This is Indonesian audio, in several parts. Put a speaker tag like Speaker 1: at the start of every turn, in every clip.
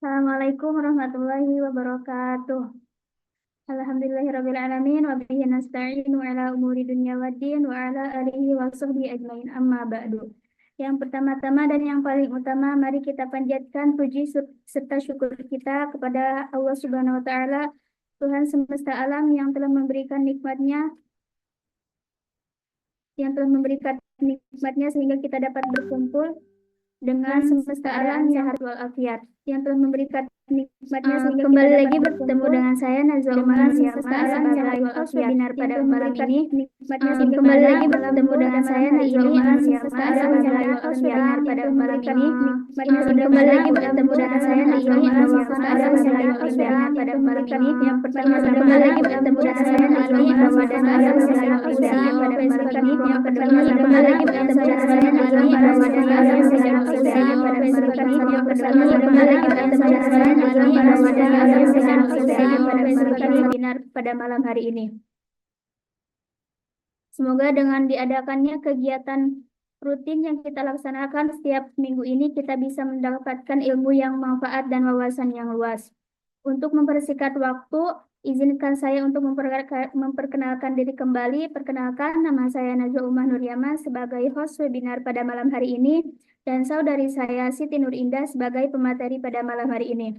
Speaker 1: Assalamualaikum warahmatullahi wabarakatuh. Alhamdulillahirrabbilalamin wa bihi nasta'inu ala umuri dunya waddin wa ala alihi wa sahbihi ajmain amma ba'du. Yang pertama-tama dan yang paling utama, mari kita panjatkan puji serta syukur kita kepada Allah Subhanahu wa taala, Tuhan semesta alam yang telah memberikan nikmatnya sehingga kita dapat berkumpul dengan semesta alam yang sehat walafiat, yang telah memberikan nikmatnya sehingga kembali kita lagi bertemu dengan saya Nazwa Umar Nuriyama sebagai host webinar pada malam ini. Kembali lagi bertemu dengan saya Nazwa Umar Nuriyama sebagai host webinar pada malam ini. Kembali lagi bertemu dengan saya Nazwa Umar Nuriyama sebagai host webinar pada malam ini. Yang pertama kembali lagi bertemu dengan saya Nazwa Umar Nuriyama sebagai host webinar pada malam ini. Yang pertama kembali lagi bertemu dengan saya Nazwa Umar Nuriyama sebagai webinar pada malam hari ini. Semoga dengan diadakannya kegiatan rutin yang kita laksanakan setiap minggu ini, kita bisa mendapatkan ilmu yang manfaat dan wawasan yang luas. Untuk mempersingkat waktu, izinkan saya untuk memperkenalkan diri kembali. Perkenalkan, nama saya Najwa Umar Nuriyama sebagai host webinar pada malam hari ini, dan saudari saya Siti Nur Indah sebagai pemateri pada malam hari ini.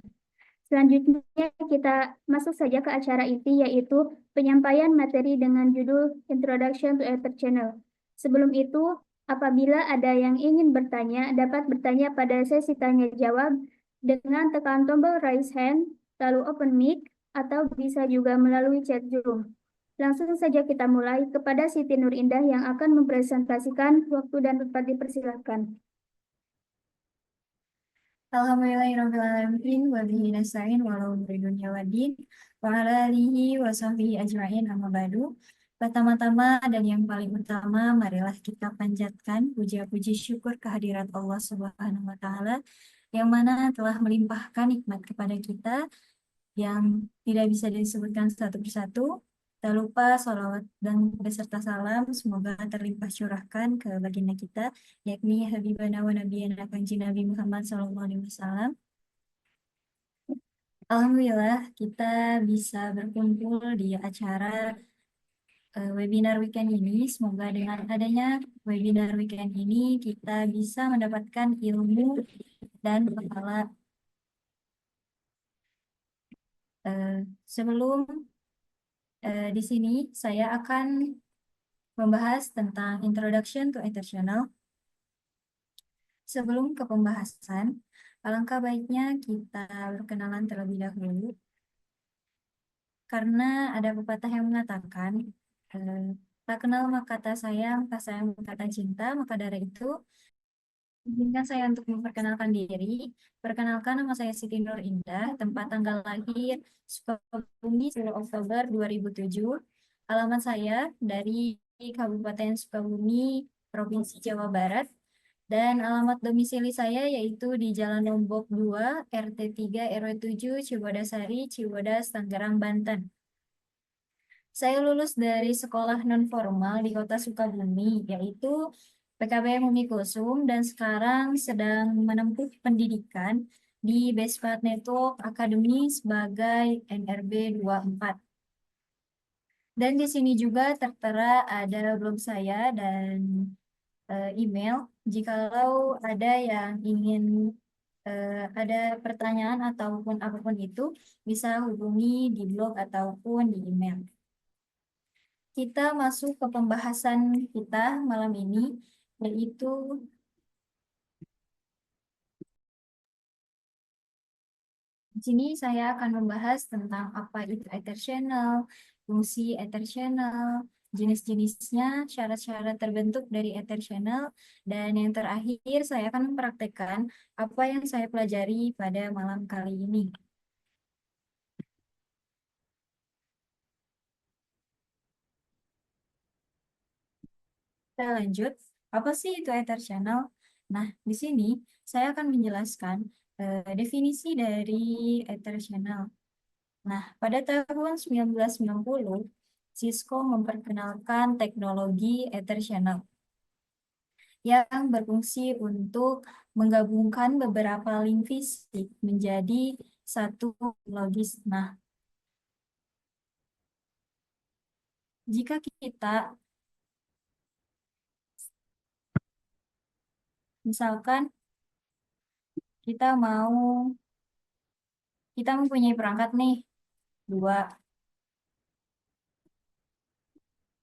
Speaker 1: Selanjutnya kita masuk saja ke acara inti, yaitu penyampaian materi dengan judul Introduction to Ether Channel. Sebelum itu, apabila ada yang ingin bertanya, dapat bertanya pada sesi tanya jawab dengan tekan tombol raise hand, lalu open mic, atau bisa juga melalui chat Zoom. Langsung saja kita mulai. Kepada Siti Nur Indah yang akan mempresentasikan, waktu dan tempat dipersilakan.
Speaker 2: Alhamdulillahirrahmanirrahim wa bihi nasta'in wa ala umuri dunya waddin wa ala alihi wa sahbihi ajma'in amma ba'du. Pertama-tama dan yang paling utama, marilah kita panjatkan puja-puji syukur kehadirat Allah Subhanahu wa taala yang mana telah melimpahkan nikmat kepada kita yang tidak bisa disebutkan satu persatu. Tak lupa sholawat dan beserta salam semoga terlimpah curahkan ke baginda kita, yakni Habibana wa Nabiyana Kanjeng Nabi Muhammad SAW. Alhamdulillah kita bisa berkumpul di acara webinar weekend ini. Semoga dengan adanya webinar weekend ini kita bisa mendapatkan ilmu dan pahala. Sebelum di sini saya akan membahas tentang Introduction to Ether Channel. Sebelum ke pembahasan, alangkah baiknya kita berkenalan terlebih dahulu. Karena ada pepatah yang mengatakan, tak kenal maka kata sayang, tak sayang maka kata cinta, maka dari itu izinkan saya untuk memperkenalkan diri. Perkenalkan, nama saya Siti Nur Indah, tempat tanggal lahir Sukabumi 10 Oktober 2007. Alamat saya dari Kabupaten Sukabumi, Provinsi Jawa Barat. Dan alamat domisili saya yaitu di Jalan Lombok 2, RT 3, RW 7, Ciwadasari, Cibodas, Tangerang, Banten. Saya lulus dari sekolah non-formal di Kota Sukabumi, yaitu PKBM Umi Kusum, dan sekarang sedang menempuh pendidikan di Bespat Network Academy sebagai NRB 24. Dan di sini juga tertera ada blog saya dan email. Jikalau ada yang ingin ada pertanyaan ataupun apapun itu, bisa hubungi di blog ataupun di email. Kita masuk ke pembahasan kita malam ini, yaitu di sini saya akan membahas tentang apa itu Ether Channel, fungsi Ether Channel, jenis-jenisnya, syarat-syarat terbentuk dari Ether Channel, dan yang terakhir saya akan mempraktekkan apa yang saya pelajari pada malam kali ini. Kita lanjut, apa sih itu Ether Channel? Nah, di sini saya akan menjelaskan definisi dari Ether Channel. Nah, pada tahun 1990, Cisco memperkenalkan teknologi Ether Channel, yang berfungsi untuk menggabungkan beberapa link fisik menjadi satu logis. Nah, jika misalkan kita mau, kita mempunyai perangkat nih, 2.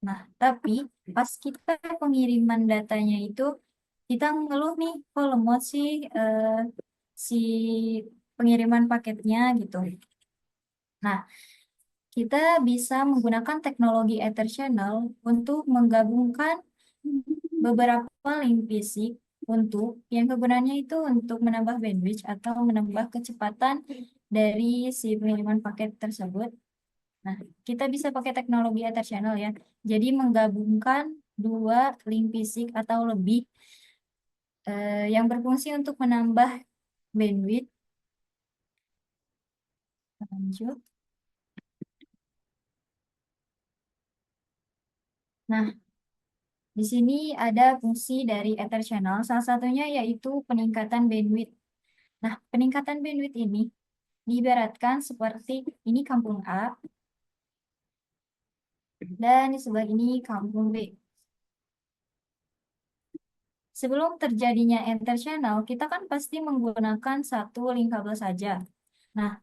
Speaker 2: Nah, tapi pas kita pengiriman datanya itu, kita ngeluh nih, kok lemot sih si pengiriman paketnya gitu. Nah, kita bisa menggunakan teknologi Ether Channel untuk menggabungkan beberapa link fisik untuk yang kegunaannya itu untuk menambah bandwidth atau menambah kecepatan dari si pengiriman paket tersebut. Nah, kita bisa pakai teknologi Ether Channel ya. Jadi menggabungkan dua link fisik atau lebih yang berfungsi untuk menambah bandwidth. Lanjut. Nah, di sini ada fungsi dari Ether Channel, salah satunya yaitu peningkatan bandwidth. Nah, peningkatan bandwidth ini diibaratkan seperti ini kampung A dan di sebelah ini kampung B. Sebelum terjadinya Ether Channel, kita kan pasti menggunakan satu link kabel saja. Nah,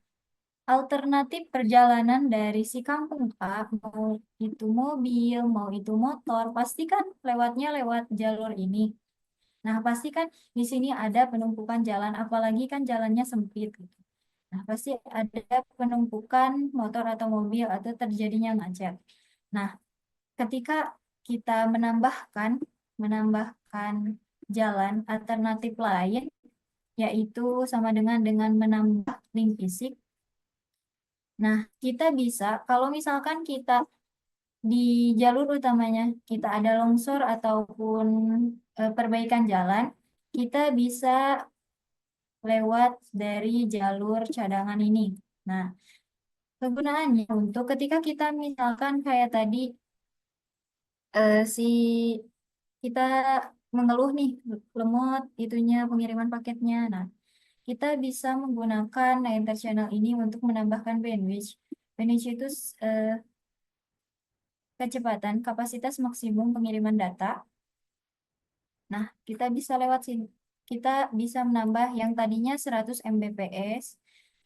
Speaker 2: alternatif perjalanan dari si kampung A, mau itu mobil, mau itu motor, pasti kan lewatnya lewat jalur ini. Nah, pasti kan di sini ada penumpukan jalan, apalagi kan jalannya sempit gitu. Nah, pasti ada penumpukan motor atau mobil atau terjadinya macet. Nah, ketika kita menambahkan jalan alternatif lain, yaitu sama dengan menambah link fisik. Nah, kita bisa, kalau misalkan kita di jalur utamanya, kita ada longsor ataupun perbaikan jalan, kita bisa lewat dari jalur cadangan ini. Nah, kegunaannya untuk ketika kita misalkan kayak tadi si kita mengeluh nih lemot itunya pengiriman paketnya. Nah, kita bisa menggunakan Enter Channel ini untuk menambahkan bandwidth. Bandwidth itu eh, kecepatan kapasitas maksimum pengiriman data. Nah, kita bisa lewat sini. Kita bisa menambah yang tadinya 100 Mbps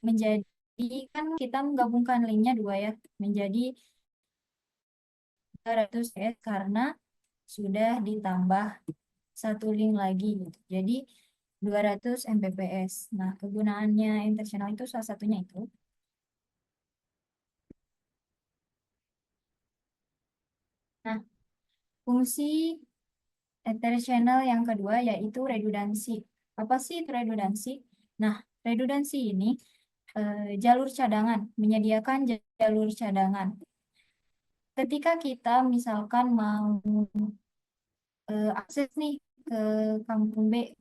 Speaker 2: menjadi, kan kita menggabungkan linknya dua ya, menjadi 200 Mbps karena sudah ditambah satu link lagi gitu. Jadi 200 Mbps. Nah, kegunaannya internasional itu salah satunya itu. Nah, fungsi internasional yang kedua yaitu redundansi. Apa sih itu redundansi? Nah, redundansi ini jalur cadangan, menyediakan jalur cadangan. Ketika kita misalkan mau akses nih ke kampung B,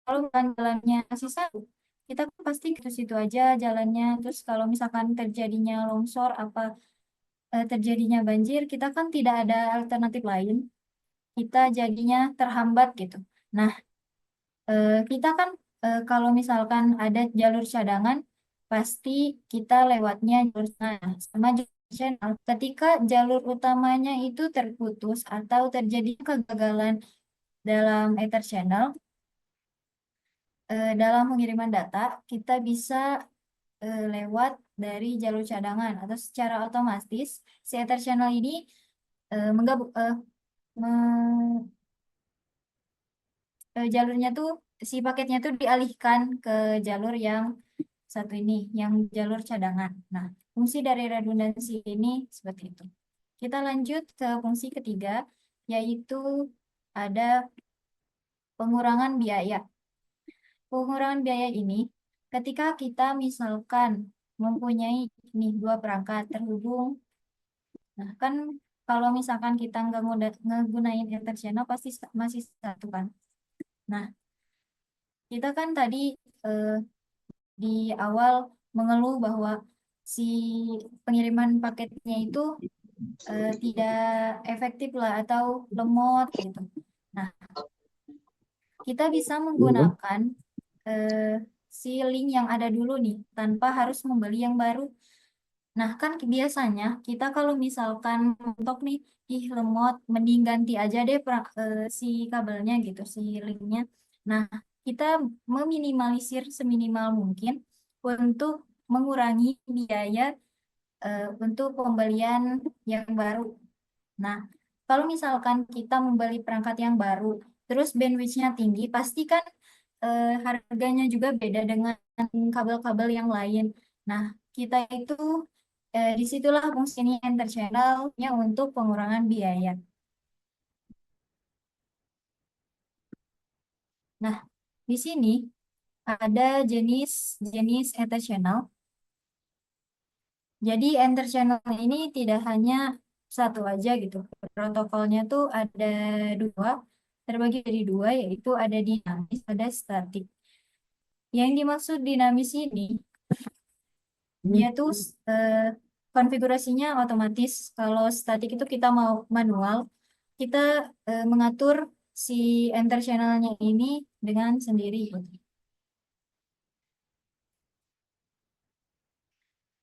Speaker 2: kalau bukan jalannya masih satu, kita pasti ke situ aja jalannya. Terus kalau misalkan terjadinya longsor apa terjadinya banjir, kita kan tidak ada alternatif lain. Kita jadinya terhambat gitu. Nah, kita kan kalau misalkan ada jalur cadangan, pasti kita lewatnya jalur tengah sama jalur channel. Ketika jalur utamanya itu terputus atau terjadi kegagalan dalam ether channel, dalam pengiriman data, kita bisa lewat dari jalur cadangan atau secara otomatis si Ether Channel ini menggabung jalurnya tuh si paketnya tuh dialihkan ke jalur yang satu ini, yang jalur cadangan. Nah, fungsi dari redundansi ini seperti itu. Kita lanjut ke fungsi ketiga, yaitu ada pengurangan biaya. Pengurangan biaya ini ketika kita misalkan mempunyai nih dua perangkat terhubung. Nah, kan kalau misalkan kita nggak ngegunain Ether Channel pasti masih satu kan. Nah, kita kan tadi eh, di awal mengeluh bahwa si pengiriman paketnya itu tidak efektif lah atau lemot gitu. Nah, kita bisa menggunakan eh, si link yang ada dulu nih tanpa harus membeli yang baru. Nah, kan biasanya kita kalau misalkan mentok nih, ih lemot, mending ganti aja deh si kabelnya gitu, si linknya. Nah, kita meminimalisir seminimal mungkin untuk mengurangi biaya untuk pembelian yang baru. Nah, kalau misalkan kita membeli perangkat yang baru, terus bandwidth-nya tinggi, pasti kan harganya juga beda dengan kabel-kabel yang lain. Nah, kita itu disitulah fungsinya enter channel-nya untuk pengurangan biaya. Nah, di sini ada jenis enter channel. Jadi enter channel ini tidak hanya satu aja gitu. Protokolnya tuh ada dua, terbagi jadi dua, yaitu ada dinamis, ada statik. Yang dimaksud dinamis ini, dia tuh eh, konfigurasinya otomatis. Kalau statik itu kita mau manual, kita mengatur si enter channelnya ini dengan sendiri.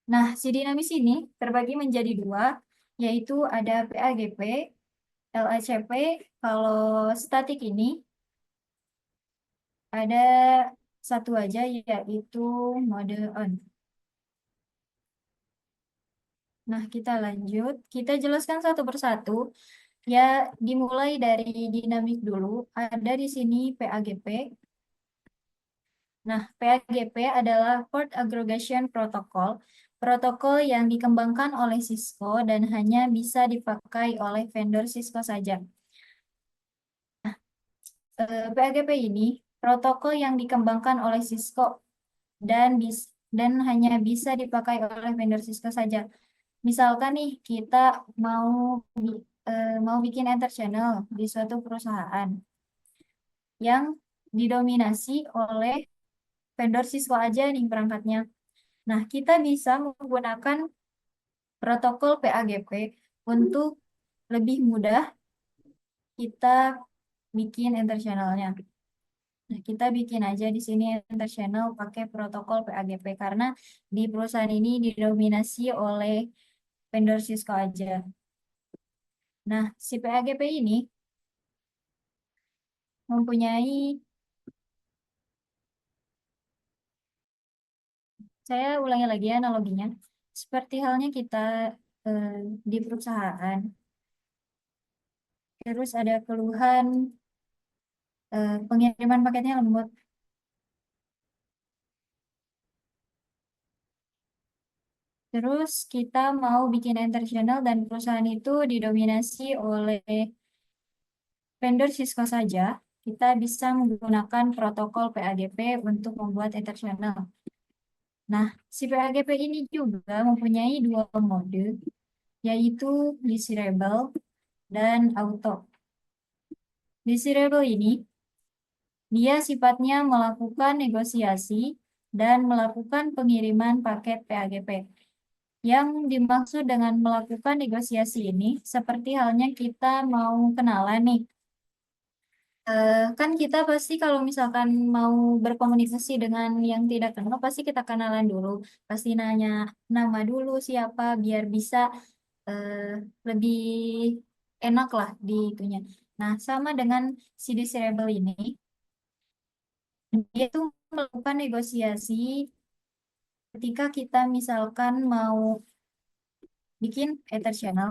Speaker 2: Nah, si dinamis ini terbagi menjadi dua, yaitu ada PAGP, LACP. Kalau statik ini ada satu aja, yaitu mode on. Nah, kita lanjut. Kita jelaskan satu persatu. Ya, dimulai dari dinamik dulu. Ada di sini PAGP. Nah, PAGP adalah Port Aggregation Protocol, protokol yang dikembangkan oleh Cisco dan hanya bisa dipakai oleh vendor Cisco saja. PAGP ini protokol yang dikembangkan oleh Cisco dan hanya bisa dipakai oleh vendor Cisco saja. Misalkan nih kita mau mau bikin enter channel di suatu perusahaan yang didominasi oleh vendor Cisco aja nih perangkatnya. Nah, kita bisa menggunakan protokol PAGP untuk lebih mudah kita bikin enter channelnya. Nah, kita bikin aja di sini enter channel pakai protokol PAGP karena di perusahaan ini didominasi oleh vendor Cisco aja. Nah, si PAGP ini mempunyai, saya ulangi lagi ya analoginya, seperti halnya kita eh, di perusahaan, terus ada keluhan pengiriman paketnya lemot. Terus kita mau bikin enter channel dan perusahaan itu didominasi oleh vendor Cisco saja. Kita bisa menggunakan protokol PAGP untuk membuat enter channel. Nah, si PAGP ini juga mempunyai dua mode, yaitu desirable dan auto. Desirable ini, dia sifatnya melakukan negosiasi dan melakukan pengiriman paket PAGP. Yang dimaksud dengan melakukan negosiasi ini, seperti halnya kita mau kenalan nih. Kan kita pasti kalau misalkan mau berkomunikasi dengan yang tidak kenal, pasti kita kenalan dulu. Pasti nanya nama dulu siapa, biar bisa eh, lebih enak lah di itunya. Nah, sama dengan si desirable ini, dia tuh melakukan negosiasi ketika kita misalkan mau bikin Ether channel.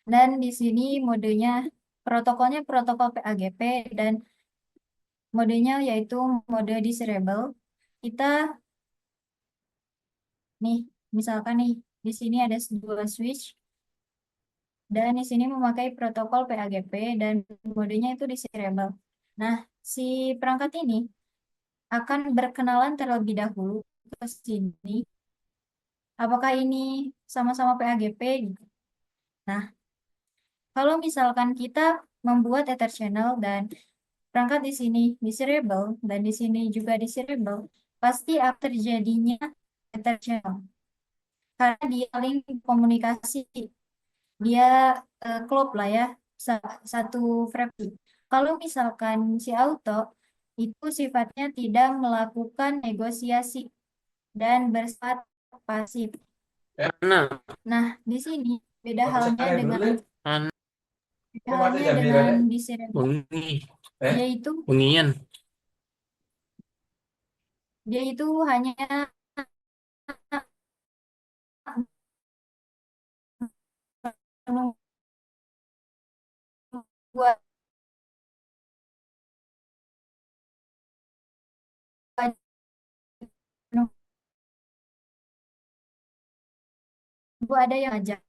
Speaker 2: Dan di sini modenya, protokolnya protokol PAGP dan modenya yaitu mode desirable. Kita nih, misalkan nih, di sini ada dua switch dan di sini memakai protokol PAGP dan modenya itu desirable. Nah, si perangkat ini akan berkenalan terlebih dahulu ke sini. Apakah ini sama-sama PAGP? Nah, kalau misalkan kita membuat Ether channel dan perangkat di sini desirable dan di sini juga desirable, pasti akan terjadinya Ether channel karena dia link komunikasi. dia klop lah ya, satu frekuensi. Kalau misalkan si auto itu sifatnya tidak melakukan negosiasi dan bersifat pasif.
Speaker 3: Nah,
Speaker 2: Nah, di sini beda halnya dengan
Speaker 3: an
Speaker 2: di cerebral,
Speaker 3: wengi,
Speaker 2: yaitu
Speaker 3: wengian.
Speaker 2: dia itu hanya menunggu menunggu ada yang ajak,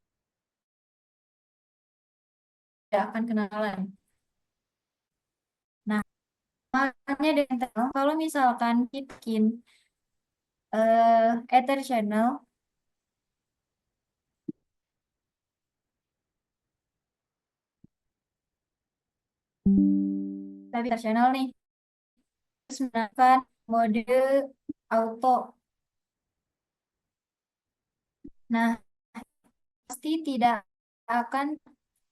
Speaker 2: tidak akan kenalan. Nah, makanya dengan kalau misalkan kita bikin Ether channel, tapi Ether channel nih, terus menggunakan mode auto. Nah, pasti tidak akan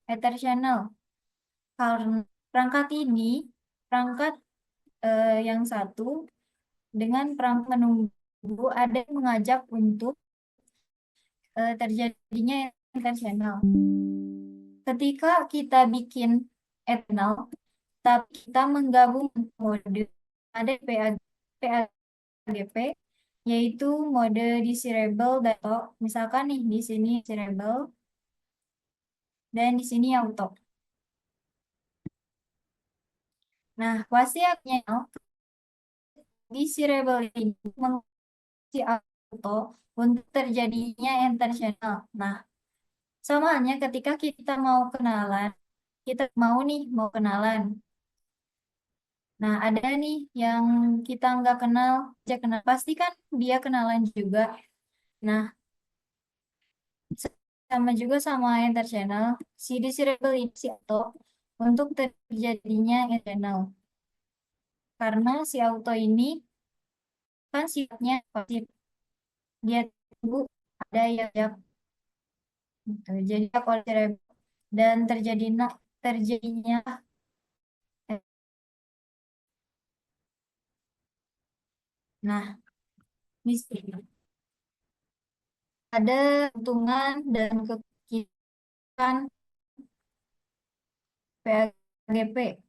Speaker 2: Ether channel karena perangkat yang satu dengan perangkat menunggu ada yang mengajak untuk terjadinya Ether channel. Ketika kita bikin eternal, tapi kita menggabung mode ada PAGP, yaitu mode desirable data. Misalkan nih di sini desirable dan di sini auto. Nah, wasiatnya desirable ini mengisi auto untuk terjadinya enter channel. Nah, sama halnya ketika kita mau kenalan, kita mau kenalan. Nah, ada nih yang kita nggak kenal, aja kenal. Pasti kan dia kenalan juga. Nah, sama juga sama enter channel, si desirable ini si auto untuk terjadinya enter channel. Karena si auto ini kan sifatnya pasif. Dia tunggu ada yang ya, gitu. Jadi kalau dan terjadinya nah, di sini ada keuntungan dan kekurangan PAGP.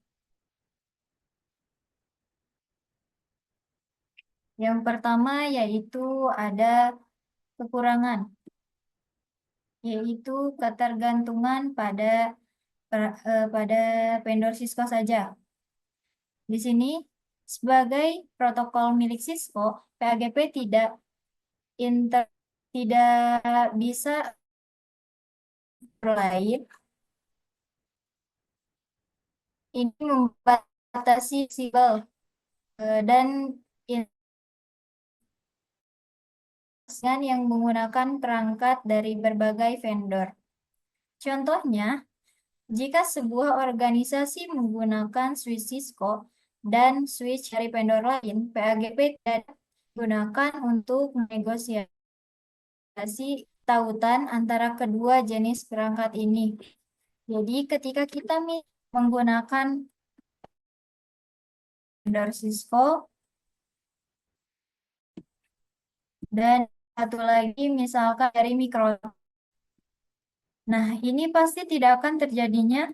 Speaker 2: Yang pertama yaitu ada kekurangan, yaitu ketergantungan pada vendor Cisco saja. Di sini sebagai protokol milik Cisco, PAGP tidak bisa lain. Ini membatasi sibel dan yang menggunakan perangkat dari berbagai vendor. Contohnya, jika sebuah organisasi menggunakan switch Cisco dan switch dari vendor lain, PAGP tidak digunakan untuk negosiasi tautan antara kedua jenis perangkat ini. Jadi ketika kita menggunakan vendor Cisco dan satu lagi misalkan dari Microsoft. Nah, ini pasti tidak akan terjadinya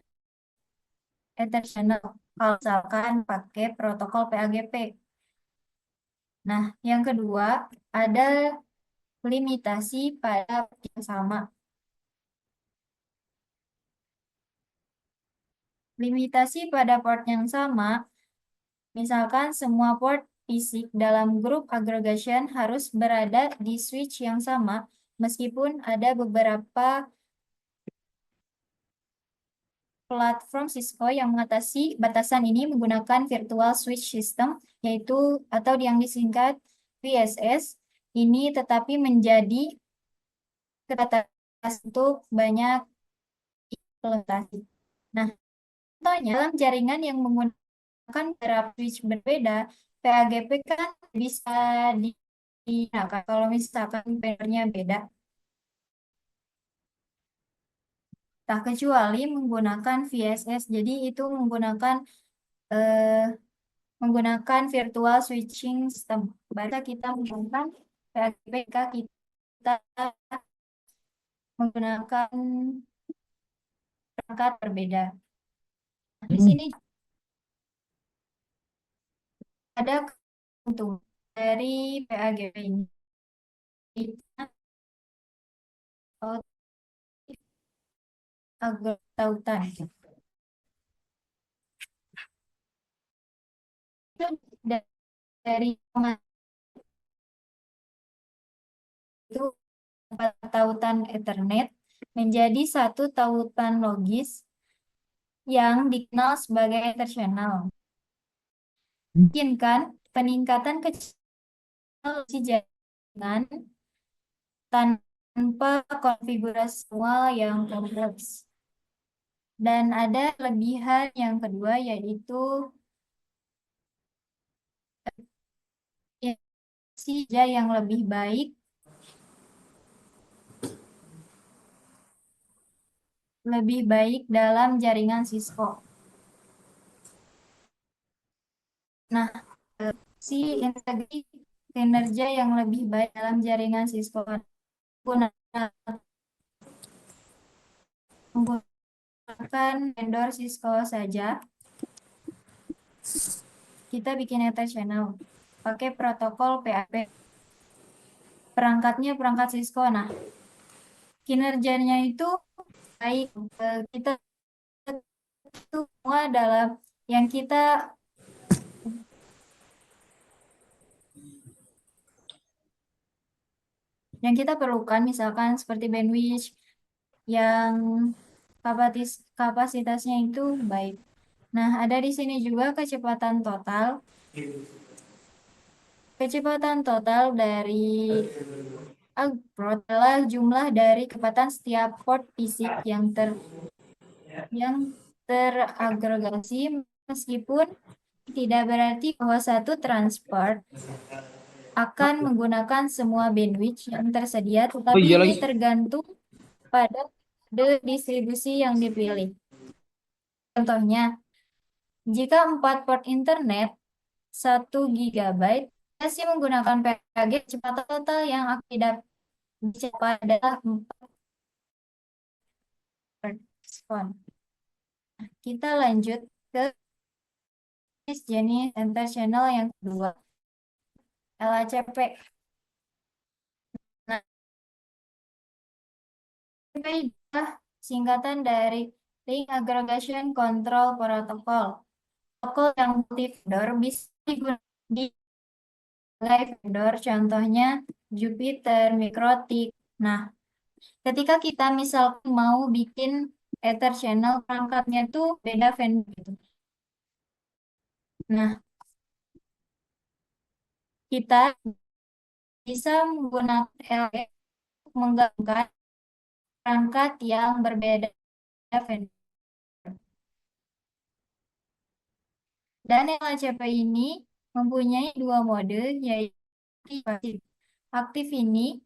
Speaker 2: Ether channel kalau misalkan pakai protokol PAGP. Nah, yang kedua ada limitasi pada yang sama. Limitasi pada port yang sama, misalkan semua port fisik dalam grup aggregation harus berada di switch yang sama, meskipun ada beberapa platform Cisco yang mengatasi batasan ini menggunakan virtual switch system, yaitu atau yang disingkat VSS, ini tetapi menjadi keterbatasan untuk banyak implementasi. Nah, contohnya dalam jaringan yang menggunakan beberapa switch berbeda, PAGP kan bisa digunakan kalau misalkan vendornya beda. tak kecuali menggunakan VSS. Jadi itu menggunakan virtual switching system. Baru kita menggunakan PHGP kita menggunakan perangkat berbeda. Nah, di sini ada keuntungan dari PHGP ini. Agar tautan. Itu dari itu tautan Ethernet menjadi satu tautan logis yang dikenal sebagai Etherchannel. Mungkinkan peningkatan kecil jaringan tanpa konfigurasi manual yang kompleks. Dan ada kelebihan yang kedua yaitu kinerja yang lebih baik dalam jaringan Cisco. Nah, si integrasi kinerja yang lebih baik dalam jaringan Cisco menggunakan vendor Cisco saja. Kita bikin Etherchannel pakai protokol PHP. Perangkatnya perangkat Cisco. Nah, kinerjanya itu baik. Kita itu semua dalam yang kita perlukan, misalkan seperti bandwidth yang kapasitasnya itu baik. Nah, ada di sini juga kecepatan total. Kecepatan total dari Alprod adalah jumlah dari kecepatan setiap port fisik yang teragregasi, meskipun tidak berarti bahwa satu transport akan menggunakan semua bandwidth yang tersedia, tetapi ini tergantung pada distribusi yang dipilih. Contohnya, jika 4 port internet 1 GB, masih menggunakan PHG, kecepatan total yang akan dicapai adalah 4 per sekon. Kita lanjut ke jenis Etherchannel yang kedua, LACP. Nah, LACP adalah singkatan dari Link Aggregation Control Protocol. Protokol yang multi-vendor bisa digunakan di vendor, contohnya Jupiter, Mikrotik. Nah, ketika kita misalkan mau bikin Etherchannel, perangkatnya tuh beda vendor gitu. Nah, kita bisa menggunakan LE untuk menggabungkan perangkat yang berbeda vendor. Dan LACP ini mempunyai 2 mode, yaitu aktif. Aktif ini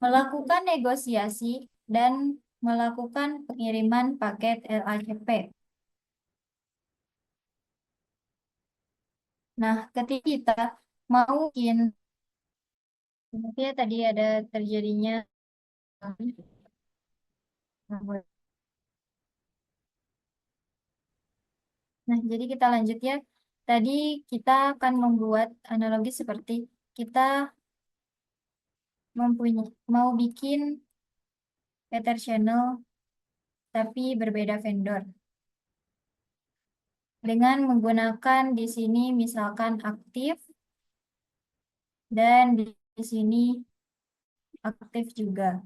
Speaker 2: melakukan negosiasi dan melakukan pengiriman paket LACP. Nah, ketika kita mau bikin, ya tadi ada terjadinya. Nah, jadi kita lanjut ya. Tadi kita akan membuat analogi seperti kita mau bikin Etherchannel tapi berbeda vendor. Dengan menggunakan di sini misalkan aktif dan di sini aktif juga.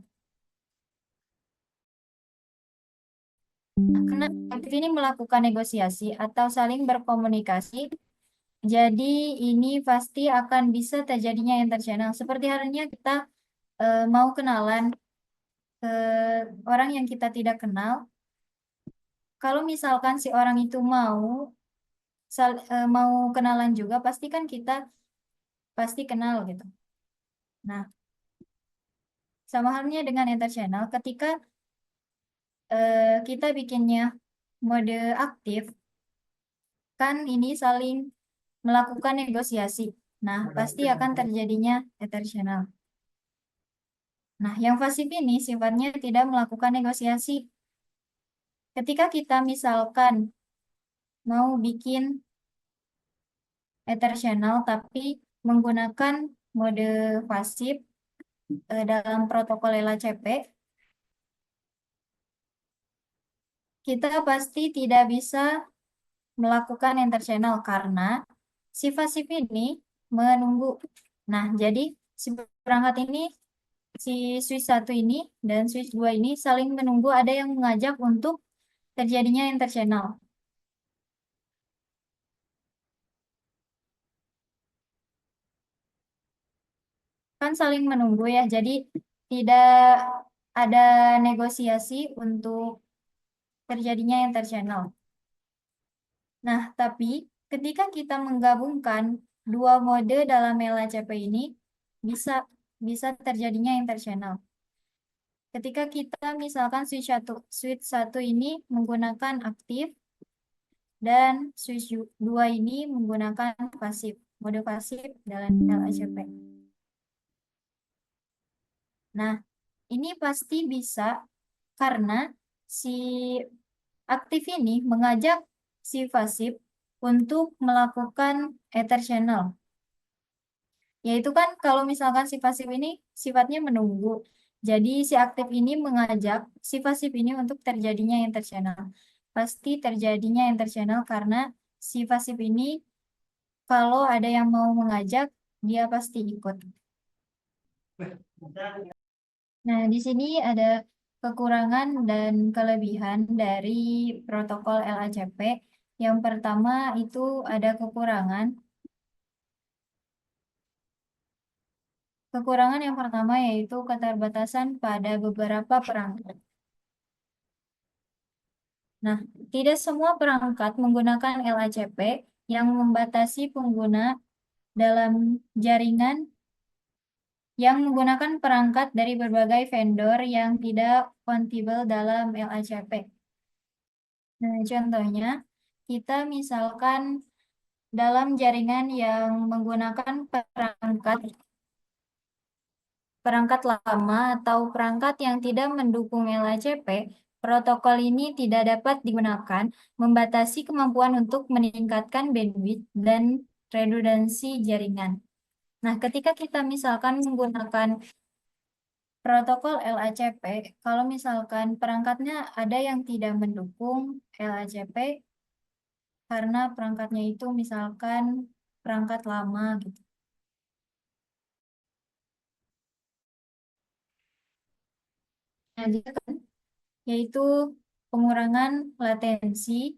Speaker 2: Karena aktif ini melakukan negosiasi atau saling berkomunikasi, jadi ini pasti akan bisa terjadinya Etherchannel. Seperti halnya kita mau kenalan ke orang yang kita tidak kenal. Kalau misalkan si orang itu mau kenalan juga, pasti kan kita pasti kenal gitu. Nah, sama halnya dengan Etherchannel, ketika kita bikinnya mode aktif, kan ini saling melakukan negosiasi. Nah, pasti akan terjadinya attritional. Nah, yang pasif ini sifatnya tidak melakukan negosiasi. Ketika kita misalkan mau bikin attritional tapi menggunakan mode pasif dalam protokol LHCP, kita pasti tidak bisa melakukan interchannel karena si pasif ini menunggu. Nah, jadi si perangkat ini, si switch 1 ini dan switch 2 ini saling menunggu ada yang mengajak untuk terjadinya interchannel. Kan saling menunggu ya, jadi tidak ada negosiasi untuk terjadinya interchannel. Nah, tapi ketika kita menggabungkan dua mode dalam LHCP ini, bisa bisa terjadinya interchannel. Ketika kita misalkan switch 1 ini menggunakan aktif dan switch 2 ini menggunakan pasif, mode pasif dalam LHCP. Nah, ini pasti bisa karena si aktif ini mengajak si pasif untuk melakukan ether channel. Yaitu kan kalau misalkan si pasif ini sifatnya menunggu. Jadi si aktif ini mengajak si pasif ini untuk terjadinya ether channel. Pasti terjadinya ether channel karena si pasif ini kalau ada yang mau mengajak, dia pasti ikut. Nah, di sini ada kekurangan dan kelebihan dari protokol LHCP. Yang pertama itu ada kekurangan. Kekurangan yang pertama yaitu keterbatasan pada beberapa perangkat. Nah, tidak semua perangkat menggunakan LHCP yang membatasi pengguna dalam jaringan yang menggunakan perangkat dari berbagai vendor yang tidak kompatibel dalam LHCP. Nah, contohnya, kita misalkan dalam jaringan yang menggunakan perangkat lama atau perangkat yang tidak mendukung LHCP, protokol ini tidak dapat digunakan membatasi kemampuan untuk meningkatkan bandwidth dan redundansi jaringan. Nah, ketika kita misalkan menggunakan protokol LHCP, kalau misalkan perangkatnya ada yang tidak mendukung LHCP, karena perangkatnya itu misalkan perangkat lama gitu. Nah, dia kan yaitu pengurangan latensi.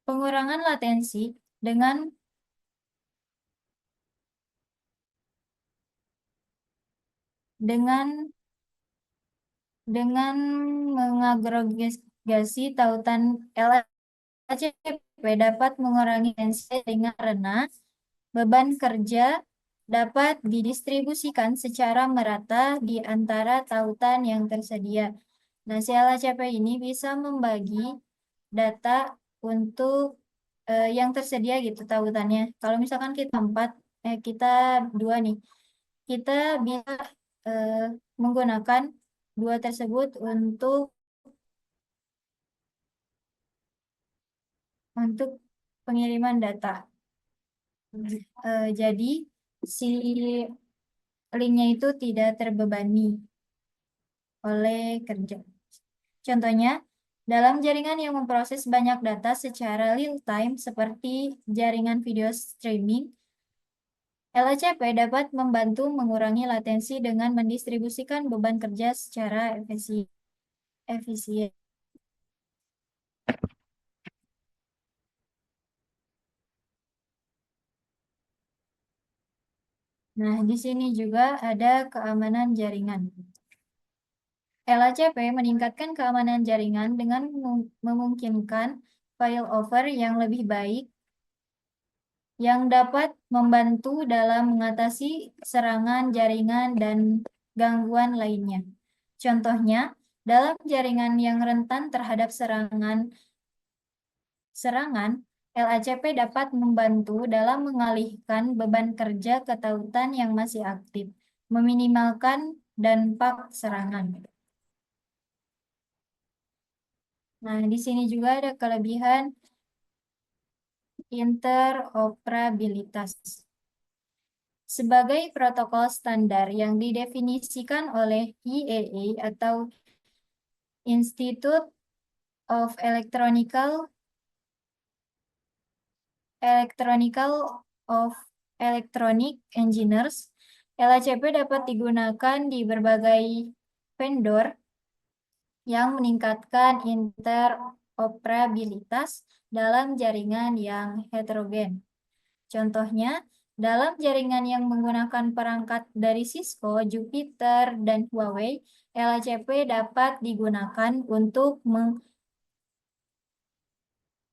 Speaker 2: Pengurangan latensi dengan dengan dengan mengagregasi tautan LHCP dapat mengurangi tensi dengan karena beban kerja dapat didistribusikan secara merata di antara tautan yang tersedia. Nah, si LHCP ini bisa membagi data untuk yang tersedia gitu tautannya. Kalau misalkan kita dua nih, kita bisa eh, menggunakan dua tersebut untuk pengiriman data. Jadi si linknya itu tidak terbebani oleh kerja. Contohnya, dalam jaringan yang memproses banyak data secara real time seperti jaringan video streaming, LHCP dapat membantu mengurangi latensi dengan mendistribusikan beban kerja secara efisien. Nah, di sini juga ada keamanan jaringan. LHCP meningkatkan keamanan jaringan dengan memungkinkan failover yang lebih baik yang dapat membantu dalam mengatasi serangan jaringan dan gangguan lainnya. Contohnya, dalam jaringan yang rentan terhadap serangan, LACP dapat membantu dalam mengalihkan beban kerja ke tautan yang masih aktif, meminimalkan dampak serangan. Nah, di sini juga ada kelebihan interoperabilitas. Sebagai protokol standar yang didefinisikan oleh IEE atau Institute of of Electronic Engineers, LACP dapat digunakan di berbagai vendor yang meningkatkan interoperabilitas dalam jaringan yang heterogen. Contohnya, dalam jaringan yang menggunakan perangkat dari Cisco, Jupiter, dan Huawei, LACP dapat digunakan untuk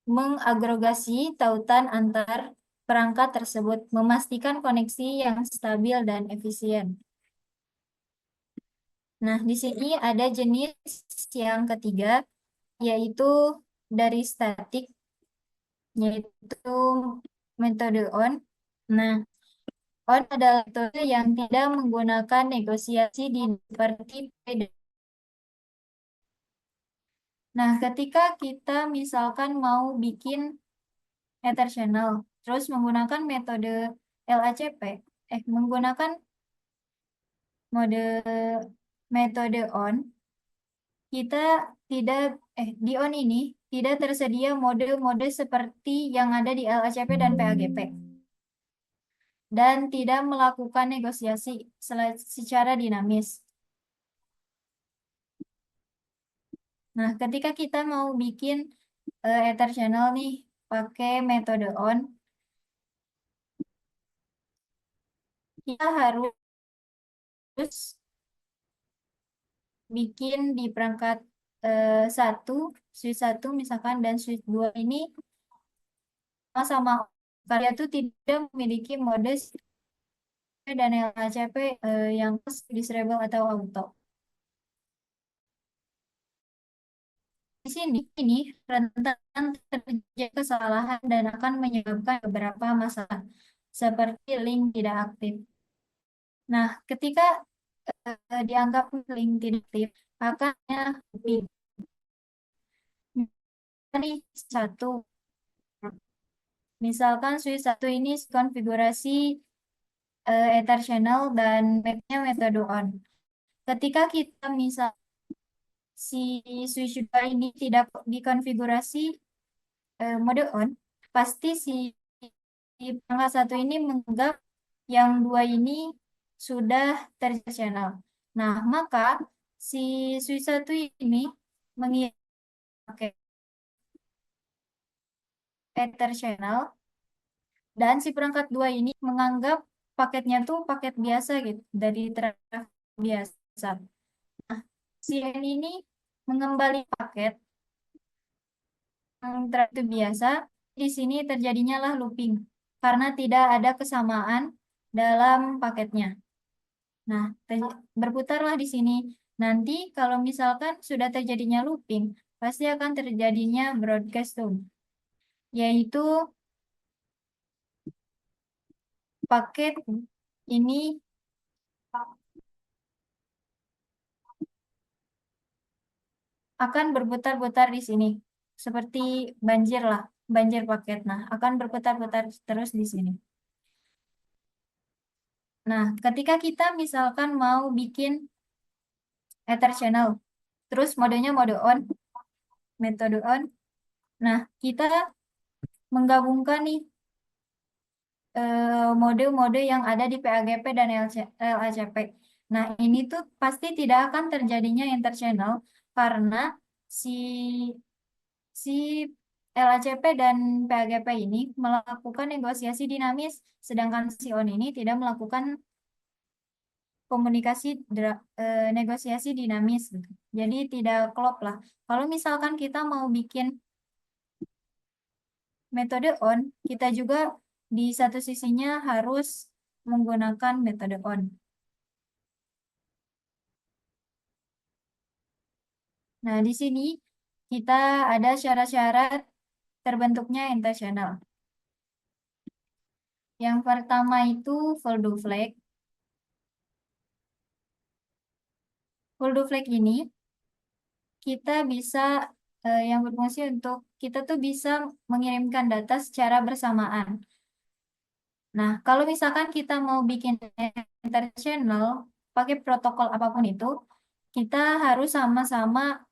Speaker 2: mengagregasi tautan antar perangkat tersebut, memastikan koneksi yang stabil dan efisien. Nah, di sini ada jenis yang ketiga, yaitu dari statik, yaitu metode on. Nah, on adalah metode yang tidak menggunakan negosiasi di seperti PD. Nah, ketika kita misalkan mau bikin Ether channel, terus menggunakan metode LACP, menggunakan metode on, kita tidak di on ini tidak tersedia mode-mode seperti yang ada di LACP dan PAGP dan tidak melakukan negosiasi secara dinamis. Nah, ketika kita mau bikin Ether channel nih pakai metode on, kita harus bikin di perangkat switch 1 misalkan, dan switch 2 ini sama karya itu tidak memiliki mode dan LACP yang disable atau auto. Di sini ini rentan terjadi kesalahan dan akan menyebabkan beberapa masalah seperti link tidak aktif. Nah, ketika dianggap link tidak aktif, akannya ini satu. Misalkan switch 1 ini konfigurasi Ether channel dan MAC-nya metode on. Ketika kita misal si switch 2 ini tidak dikonfigurasi mode on, pasti si perangkat 1 ini menganggap yang 2 ini sudah terjadi channel. Nah, maka si switch 1 ini mengirim paket Ether channel, dan si perangkat 2 ini menganggap paketnya tuh paket biasa gitu, dari traffic biasa. Nah, si N ini mengembali paket yang traffic biasa, di sini terjadinya lah looping karena tidak ada kesamaan dalam paketnya. Nah, berputarlah di sini. Nanti kalau misalkan sudah terjadinya looping, pasti akan terjadinya broadcast tuh, yaitu paket ini akan berputar-putar di sini. Seperti banjir lah, banjir paket. Nah, akan berputar-putar terus di sini. Nah, ketika kita misalkan mau bikin Ether channel, terus modenya mode on, metode on. Nah, kita menggabungkan nih mode-mode yang ada di PAGP dan LACP. Nah, ini tuh pasti tidak akan terjadinya interchannel karena si si LACP dan PAGP ini melakukan negosiasi dinamis, sedangkan si ON ini tidak melakukan komunikasi negosiasi dinamis gitu. Jadi tidak klop lah. Kalau misalkan kita mau bikin metode on, kita juga di satu sisinya harus menggunakan metode on. Nah, di sini kita ada syarat-syarat terbentuknya internasional. Yang pertama itu full duplex. Full duplex ini kita bisa yang berfungsi untuk kita tuh bisa mengirimkan data secara bersamaan. Nah, kalau misalkan kita mau bikin enter channel pakai protokol apapun itu, kita harus sama-sama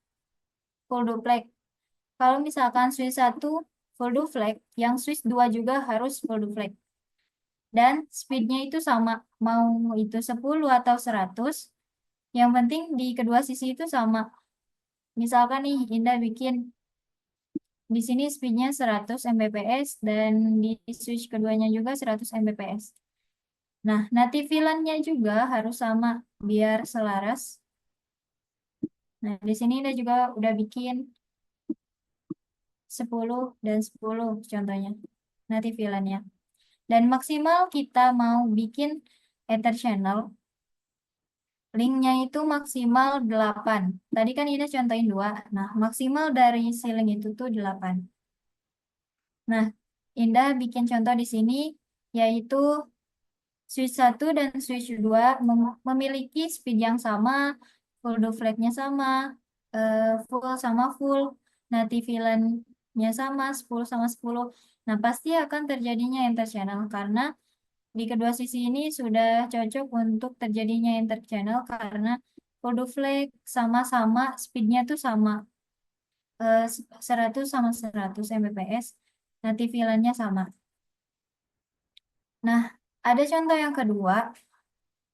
Speaker 2: full duplex. Kalau misalkan switch 1 full duplex, yang switch 2 juga harus full duplex. Dan speednya itu sama, mau itu 10 atau 100, yang penting di kedua sisi itu sama. Misalkan nih, Indah bikin di sini speednya 100 Mbps dan di switch keduanya juga 100 Mbps. Nah, native VLAN-nya juga harus sama biar selaras. Nah, di sini Indah juga udah bikin 10 dan 10 contohnya native VLAN-nya. Dan maksimal kita mau bikin Ether channel, linknya itu maksimal 8. Tadi kan Ida contohin 2. Nah, maksimal dari si link itu tuh 8. Nah, Indah bikin contoh di sini, yaitu switch 1 dan switch 2 memiliki speed yang sama, full duplex-nya sama, full sama full, native VLAN-nya sama, 10 sama 10. Nah, pasti akan terjadinya interchannel karena di kedua sisi ini sudah cocok untuk terjadinya interchannel karena full duplex sama-sama speednya tuh sama, 100 sama 100 Mbps, native VLAN-nya sama. Nah, ada contoh yang kedua,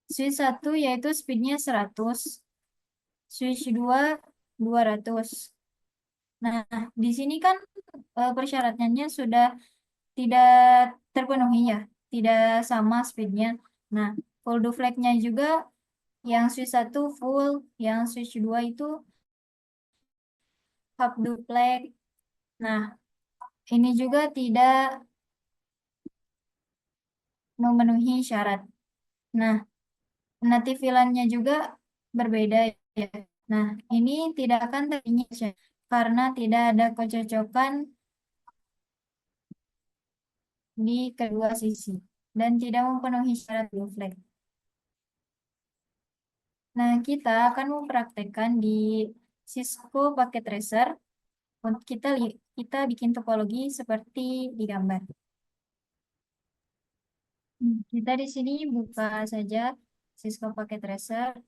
Speaker 2: switch 1 yaitu speednya 100, switch 2 200. Nah, di sini kan persyaratannya sudah tidak terpenuhi ya, tidak sama speednya. Nah, full duplex-nya juga yang switch 1 full, yang switch 2 itu half duplex. Nah, ini juga tidak memenuhi syarat. Nah, native VLAN-nya juga berbeda ya. Nah, ini tidak akan terjadi karena tidak ada kecocokan di kedua sisi dan tidak memenuhi syarat duplex. Nah, kita akan mempraktekkan di Cisco Packet Tracer. Untuk kita bikin topologi seperti di gambar. Kita di sini buka saja Cisco Packet Tracer.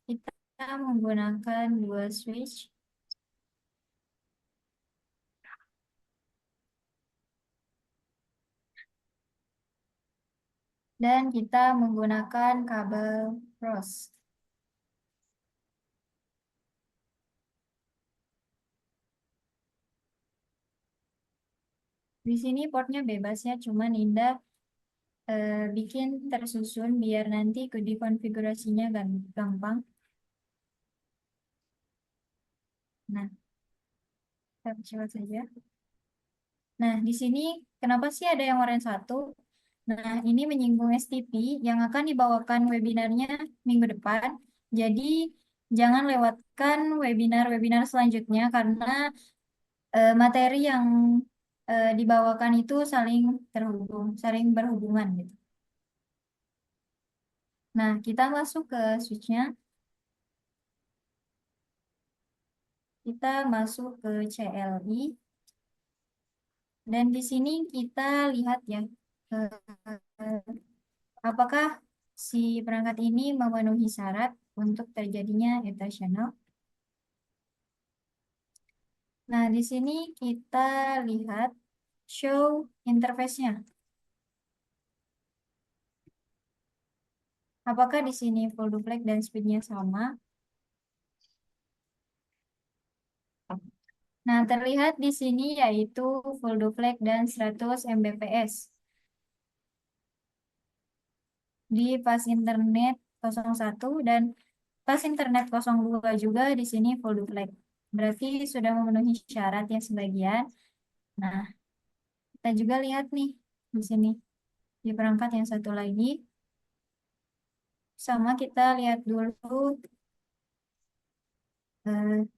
Speaker 2: Kita menggunakan dua switch. Dan kita menggunakan kabel cross. Di sini portnya bebas ya, cuman Indah bikin tersusun biar nanti dikonfigurasinya gampang. Nah, kita cepat saja. Nah, di sini kenapa sih ada yang oranye 1? Nah, ini menyinggung STP yang akan dibawakan webinarnya minggu depan. Jadi, jangan lewatkan webinar-webinar selanjutnya karena materi yang dibawakan itu saling berhubungan gitu. Nah, kita masuk ke switch-nya. Kita masuk ke CLI. Dan di sini kita lihat ya, apakah si perangkat ini memenuhi syarat untuk terjadinya channel. Nah, di sini kita lihat show interface-nya. Apakah di sini full duplex dan speed-nya sama? Nah, terlihat di sini yaitu full duplex dan 100 Mbps. Di pas internet 01 dan pas internet 02 juga di sini full duplex. Berarti sudah memenuhi syarat ya sebagian. Nah, kita juga lihat nih di sini di perangkat yang satu lagi. Sama kita lihat dulu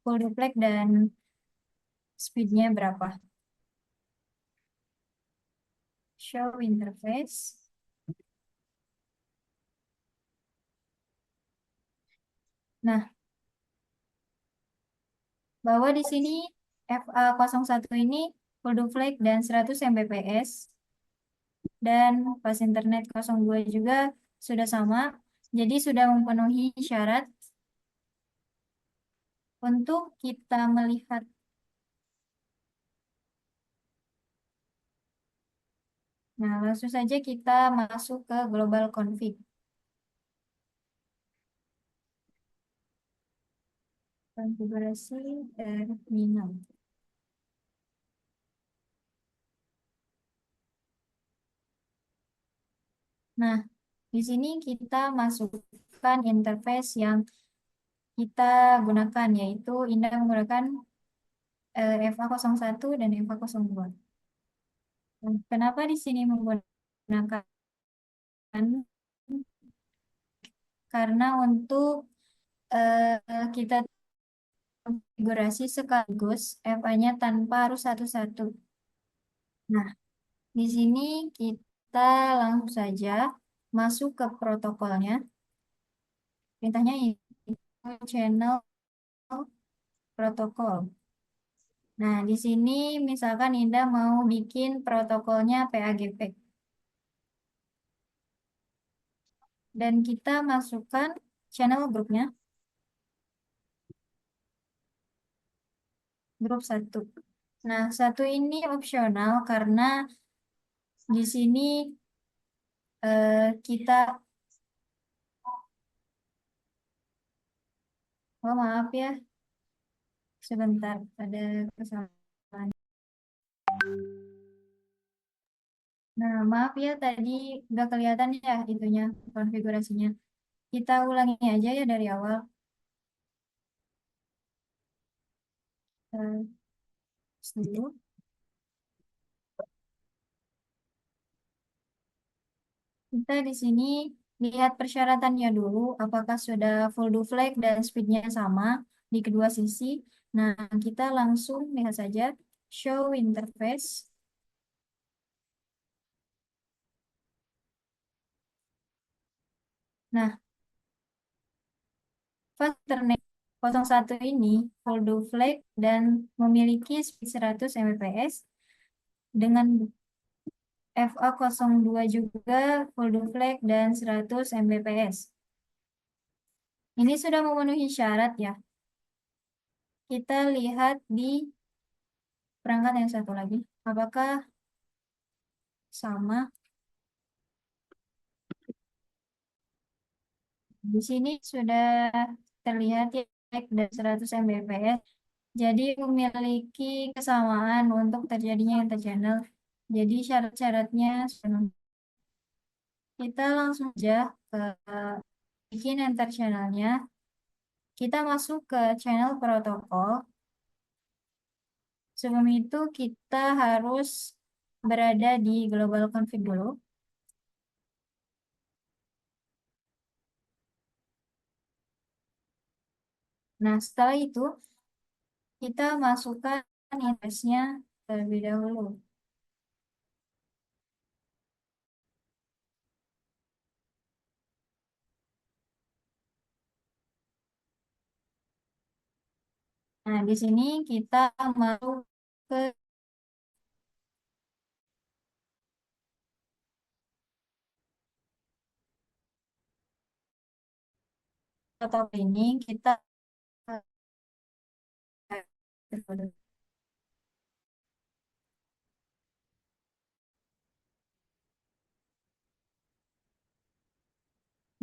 Speaker 2: full duplex dan speednya berapa. Show interface. Nah, bahwa di sini FA01 ini full duplex dan 100 Mbps, dan pas internet 02 juga sudah sama, jadi sudah memenuhi syarat untuk kita melihat. Nah, langsung saja kita masuk ke global config. Konfigurasi terminal. Nah, di sini kita masukkan interface yang kita gunakan, yaitu Indah menggunakan FA01 dan FA02. Kenapa di sini menggunakan? Karena untuk kita konfigurasi sekaligus FA-nya tanpa harus satu-satu. Nah, di sini kita langsung saja masuk ke protokolnya. Perintahnya ini channel protokol. Nah, di sini misalkan Indah mau bikin protokolnya PAGP. Dan kita masukkan channel grupnya. Grup 1. Nah, 1 ini opsional karena di sini kita, oh maaf ya, sebentar, ada kesalahan. Nah, maaf ya, tadi nggak kelihatan ya itunya, konfigurasinya. Kita ulangi aja ya dari awal. Eh, dulu. Kita di sini lihat persyaratannya dulu, apakah sudah full duplex dan speednya sama di kedua sisi. Nah, kita langsung lihat saja show interface. Nah, fast internet 01 ini full duplex dan memiliki speed 100 Mbps dengan FA02 juga full duplex dan 100 Mbps. Ini sudah memenuhi syarat ya. Kita lihat di perangkat yang satu lagi. Apakah sama? Di sini sudah terlihat ya dan 100 Mbps. Jadi memiliki kesamaan untuk terjadinya interchannel. Jadi syarat-syaratnya kita langsung aja ke bikin interchannelnya. Kita masuk ke channel protokol. Sebelum itu kita harus berada di global config dulu. Nah, setelah itu kita masukkan interface-nya terlebih dahulu. Nah, di sini kita masuk ke protokol ini, kita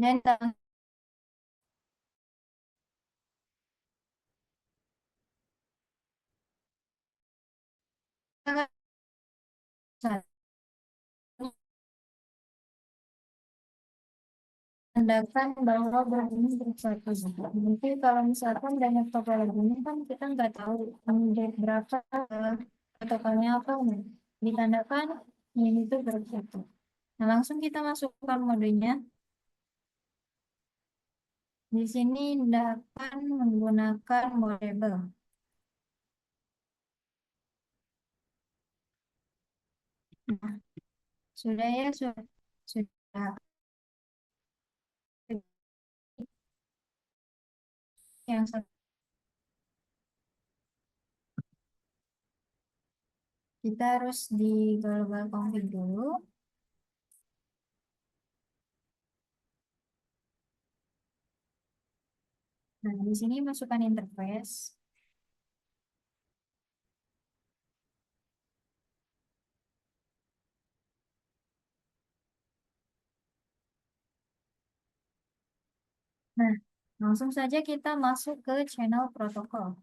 Speaker 2: dan kita menandakan bahwa brand ini bersatu. Nanti kalau misalkan banyak toko lagi ini kan kita nggak tahu update berapa tokonya apa nih. Ditandakan ini itu bersatu. Nah, langsung kita masukkan modenya. Di sini dapat menggunakan model. Nah, sudah ya, sudah. Yang satu, kita harus di global config dulu. Nah, di sini masukkan interface. Nah, langsung saja kita masuk ke channel protokol.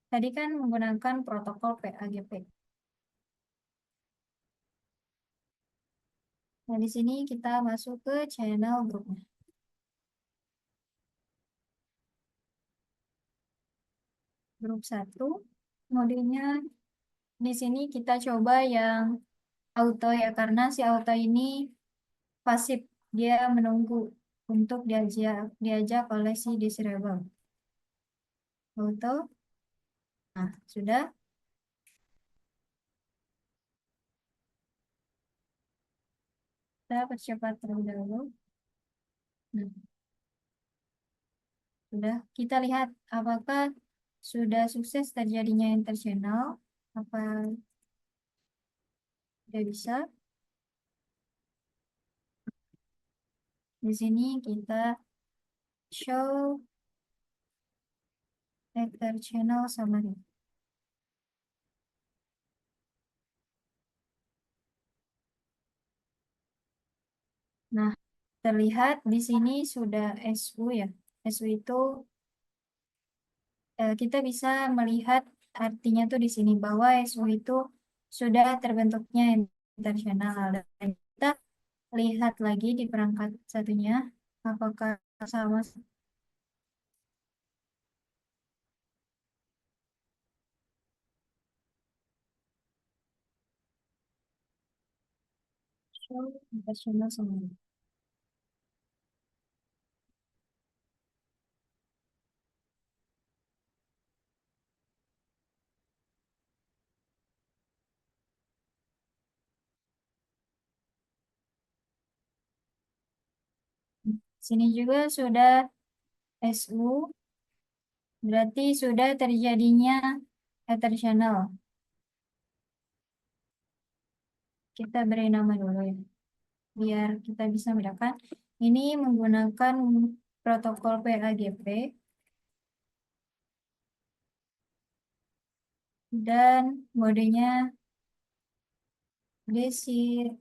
Speaker 2: Tadi kan menggunakan protokol PAGP. Nah, di sini kita masuk ke channel grupnya. Grup 1, modenya di sini kita coba yang auto ya, karena si auto ini pasif, dia menunggu untuk diajak oleh si desirable. Auto, nah sudah, kita percepat terlebih dahulu. Nah, sudah, kita lihat apakah sudah sukses terjadinya interchannel, apa tidak bisa. Di sini kita show interchannel summary. Nah, terlihat di sini sudah SU ya. SU itu kita bisa melihat artinya tuh di sini bahwa SU itu sudah terbentuknya internasional. Dan kita lihat lagi di perangkat satunya apakah sama. Show internasional summary. Sini juga sudah SU, berarti sudah terjadinya internasional. Kita beri nama dulu ya, biar kita bisa bedakan. Ini menggunakan protokol PAGP dan modenya desirable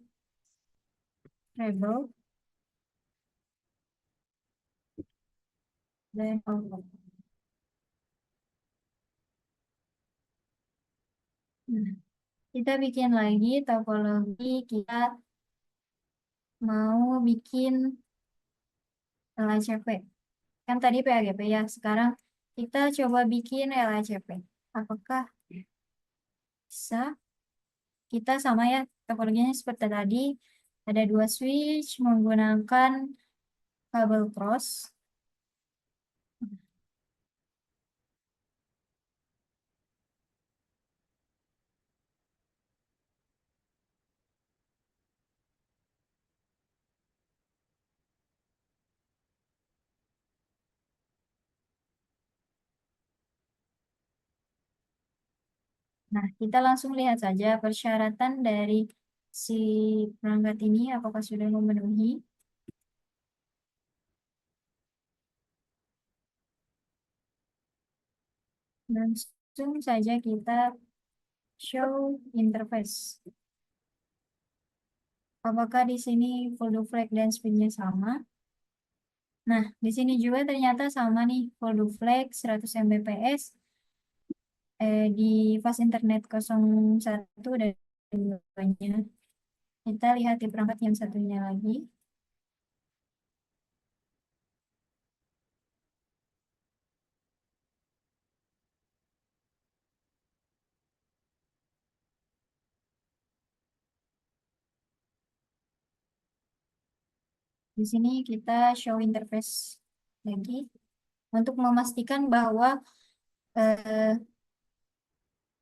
Speaker 2: dan outlook. Nah, kita bikin lagi topologi, kita mau bikin LHCP. Kan tadi PAGP ya, sekarang kita coba bikin LHCP. Apakah bisa? Kita sama ya, topologinya seperti tadi. Ada dua switch menggunakan kabel cross. Nah, kita langsung lihat saja persyaratan dari si perangkat ini apakah sudah memenuhi. Langsung saja kita show interface. Apakah di sini full duplex dan speednya sama? Nah, di sini juga ternyata sama nih, full duplex 100 Mbps di fast internet 01 dan 2-nya. Kita lihat di perangkat yang satunya lagi. Di sini kita show interface lagi untuk memastikan bahwa eh,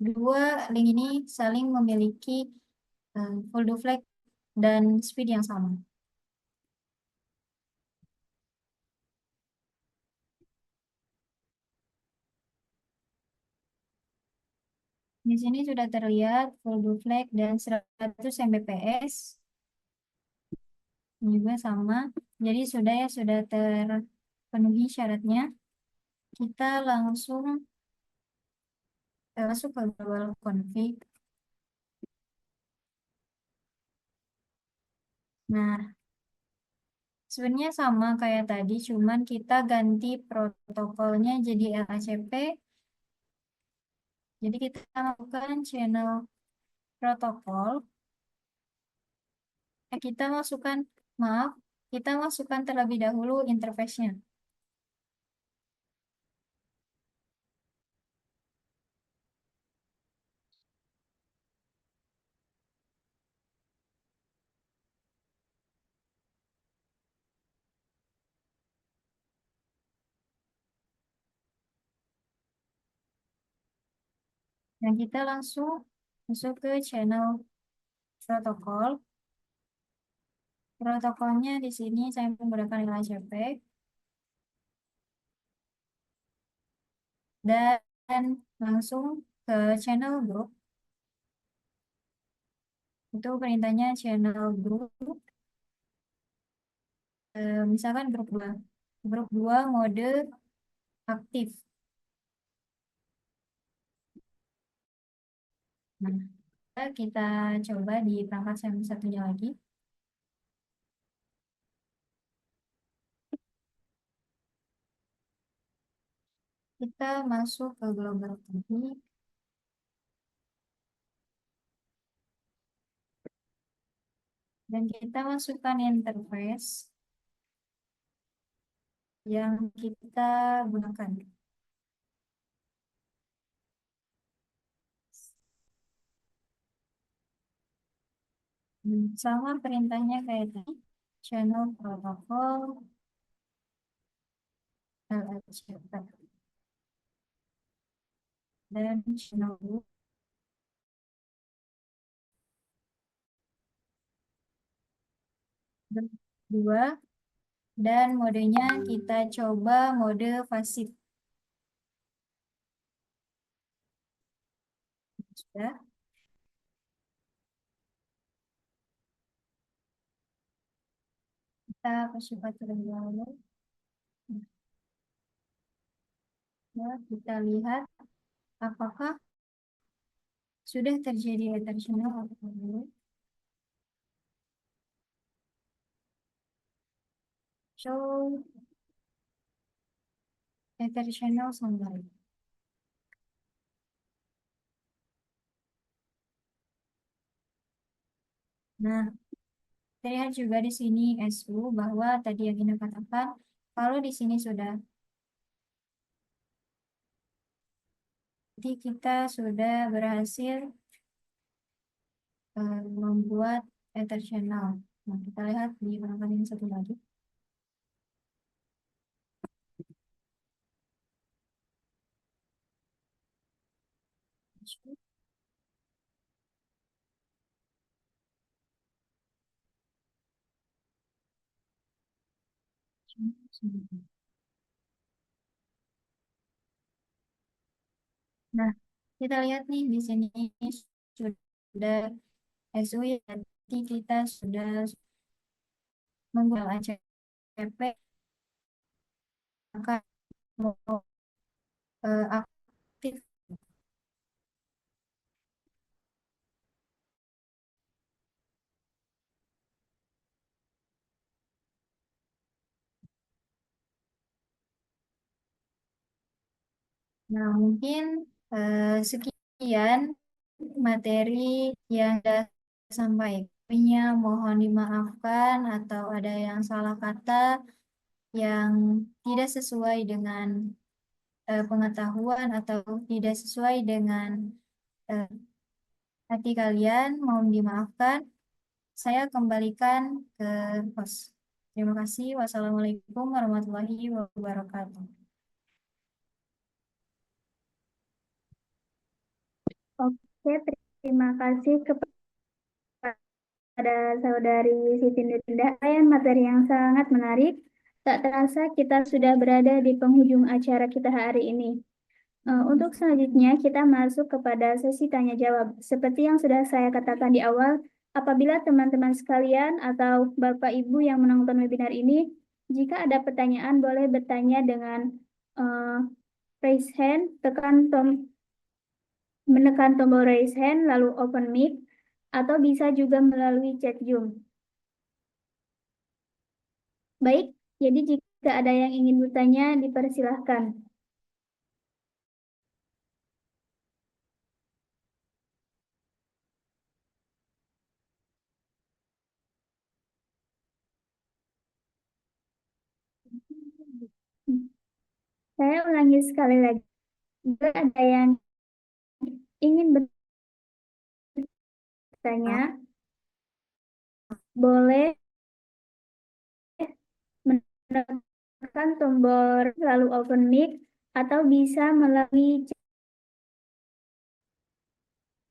Speaker 2: dua link ini saling memiliki folder flag dan speed yang sama. Di sini sudah terlihat folder flag dan 100 Mbps juga sama. Jadi sudah terpenuhi syaratnya. Kita langsung masuk ke global config. Nah, sebenarnya sama kayak tadi, cuman kita ganti protokolnya jadi LHCP. Jadi kita lakukan channel protokol. Kita masukkan, maaf, kita masukkan terlebih dahulu interface-nya. Dan kita langsung masuk ke channel protokol. Protokolnya di sini saya menggunakan LHCP. Dan langsung ke channel group. Itu perintahnya channel group. Misalkan grup 2. Grup 2 mode aktif. Nah, kita coba di perangkat yang satunya lagi. Kita masuk ke global config. Dan kita masukkan interface yang kita gunakan. Sama perintahnya kayak tadi. Channel protokol LHCP. Dan channel group. Dua. Dan modenya kita coba mode pasif. Sudah. Kita percepat terlebih dahulu. Ya, kita lihat apakah sudah terjadi ether channel atau belum. Show ether channel summary. Nah, terlihat juga di sini SU bahwa tadi yang kita katakan kalau di sini sudah, jadi kita sudah berhasil membuat ether channel. Nah, kita lihat di perangkat yang satu lagi. Nah, kita lihat nih di sini sudah SU ya, jadi kita sudah menggunakan ACP, maka mau aktif. Nah, mungkin sekian materi yang sudah sampaikannya. Mohon dimaafkan atau ada yang salah kata yang tidak sesuai dengan pengetahuan atau tidak sesuai dengan eh, hati kalian. Mohon dimaafkan. Saya kembalikan ke host. Terima kasih. Wassalamualaikum warahmatullahi wabarakatuh.
Speaker 1: Oke, terima kasih kepada Saudari Siti Nurlinda. Materi yang sangat menarik. Tak terasa kita sudah berada di penghujung acara kita hari ini. Untuk selanjutnya kita masuk kepada sesi tanya jawab. Seperti yang sudah saya katakan di awal, apabila teman-teman sekalian atau Bapak Ibu yang menonton webinar ini, jika ada pertanyaan boleh bertanya dengan raise hand, menekan tombol raise hand lalu open mic, atau bisa juga melalui chat Zoom. Baik, jadi jika ada yang ingin bertanya dipersilahkan. Saya ulangi sekali lagi. Jika ada yang ingin bertanya, boleh menekan tombol lalu open mic atau bisa melalui chat.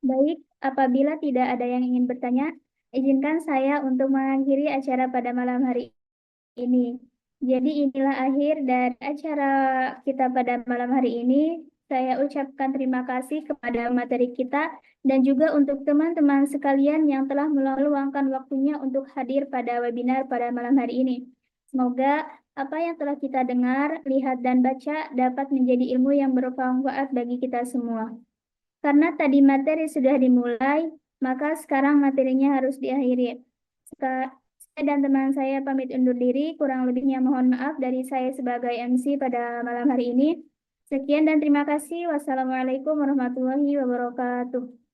Speaker 1: Baik, apabila tidak ada yang ingin bertanya, izinkan saya untuk mengakhiri acara pada malam hari ini. Jadi inilah akhir dari acara kita pada malam hari ini. Saya ucapkan terima kasih kepada materi kita dan juga untuk teman-teman sekalian yang telah meluangkan waktunya untuk hadir pada webinar pada malam hari ini. Semoga apa yang telah kita dengar, lihat, dan baca dapat menjadi ilmu yang bermanfaat bagi kita semua. Karena tadi materi sudah dimulai, maka sekarang materinya harus diakhiri. Saya dan teman saya pamit undur diri, kurang lebihnya mohon maaf dari saya sebagai MC pada malam hari ini. Sekian dan terima kasih. Wassalamualaikum warahmatullahi wabarakatuh.